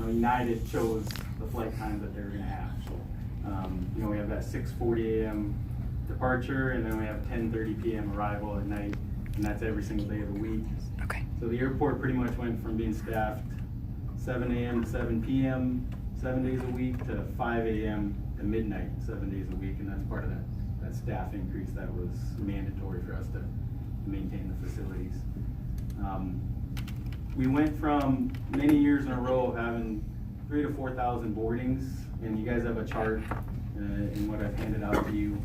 United chose the flight times that they were going to have. So, we have that 6:40 a.m. departure, and then we have 10:30 p.m. arrival at night, and that's every single day of the week. Okay. So the airport pretty much went from being staffed 7 a.m. to 7 p.m. 7 days a week to 5 a.m. to midnight 7 days a week, and that's part of that staff increase that was mandatory for us to maintain the facilities. We went from many years in a row of having 3,000 to 4,000 boardings, and you guys have a chart in what I've handed out to you.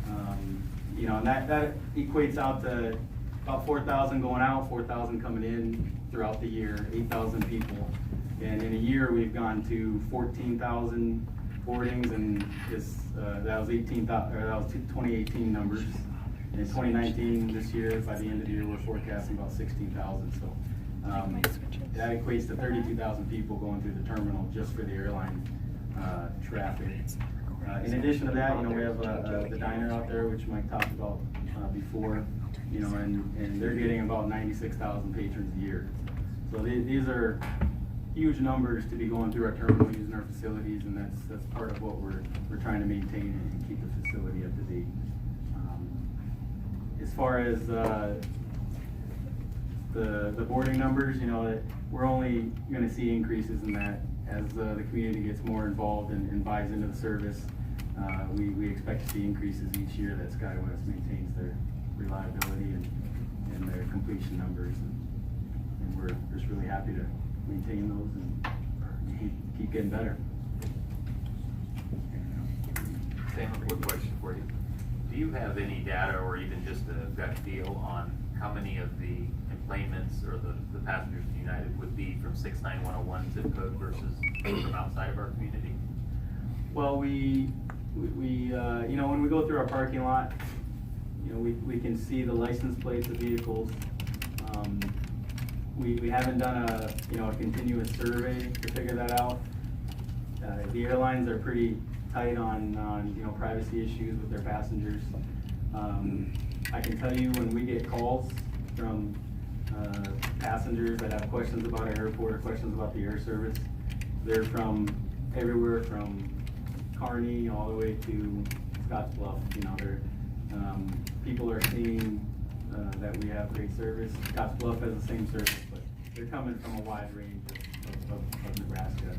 And that equates out to about 4,000 going out, 4,000 coming in throughout the year, 8,000 people. And in a year, we've gone to 14,000 boardings, and that was 2018 numbers. And in 2019, this year, by the end of the year, we're forecasting about 16,000. So that equates to 32,000 people going through the terminal just for the airline traffic. In addition to that, we have the diner out there, which Mike talked about before, and they're getting about 96,000 patrons a year. So these are huge numbers to be going through our terminal, using our facilities, and that's part of what we're trying to maintain and keep the facility up to date. As far as the boarding numbers, we're only going to see increases in that as the community gets more involved and buys into the service. We expect to see increases each year that SkyWest maintains their reliability and their completion numbers, and we're just really happy to maintain those and keep getting better. Sam, a quick question for you. Do you have any data or even just a gut feel on how many of the enplanements or the passengers to United would be from 69101 zip code versus from outside of our community? Well, we when we go through our parking lot, we can see the license plates of vehicles. We haven't done a continuous survey to figure that out. The airlines are pretty tight on privacy issues with their passengers. I can tell you when we get calls from passengers that have questions about our airport or questions about the air service, they're from everywhere from Kearney all the way to Scottsbluff. People are seeing that we have great service. Scottsbluff has the same service, but they're coming from a wide range of Nebraska.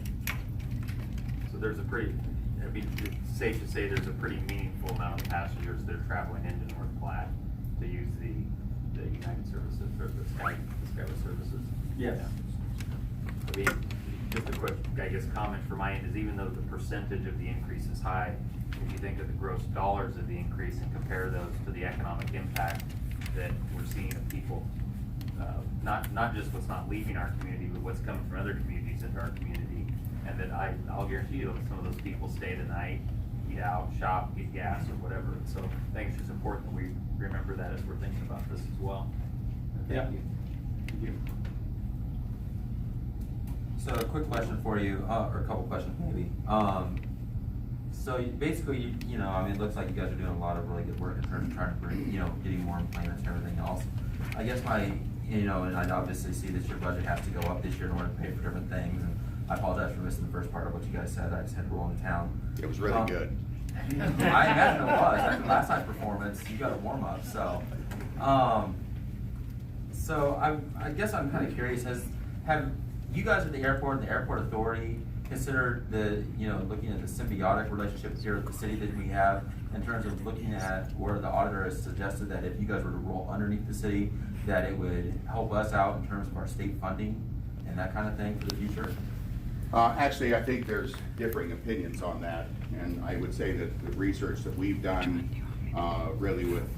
So there's it's safe to say there's a pretty meaningful amount of passengers that are traveling into North Platte to use the United services or the SkyWest services. Yes. Yeah. Just a quick, comment from my end is even though the percentage of the increase is high, if you think of the gross dollars of the increase and compare those to the economic impact that we're seeing of people, not just what's not leaving our community, but what's coming from other communities into our community, and that I'll guarantee you some of those people stay the night, eat out, shop, get gas, or whatever. So I think it's just important that we remember that as we're thinking about this as well. Yeah. Thank you. So a quick question for you, or a couple questions maybe. So basically, it looks like you guys are doing a lot of really good work in terms of trying to bring, getting more employment and everything else. I guess and I obviously see that your budget has to go up this year in order to pay for different things. And I apologize for missing the first part of what you guys said. I just had to roll into town. It was really good. I imagine it was. After last night's performance, you got a warm up. So, I guess I'm kind of curious. Have you guys at the airport and the airport authority considered looking at the symbiotic relationship here at the city that we have in terms of looking at where the auditor has suggested that if you guys were to roll underneath the city, that it would help us out in terms of our state funding and that kind of thing for the future? Actually, I think there's differing opinions on that, and I would say that the research that we've done really with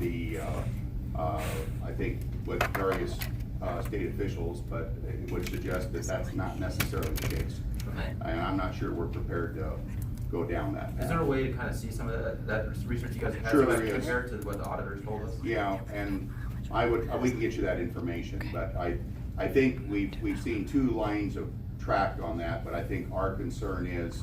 I think with various state officials, but it would suggest that that's not necessarily the case. And I'm not sure we're prepared to go down that path. Is there a way to kind of see some of that research you guys have had Sure there is. compared to what the auditors told us? Yeah, and we can get you that information, but I think we've seen two lines of track on that, but I think our concern is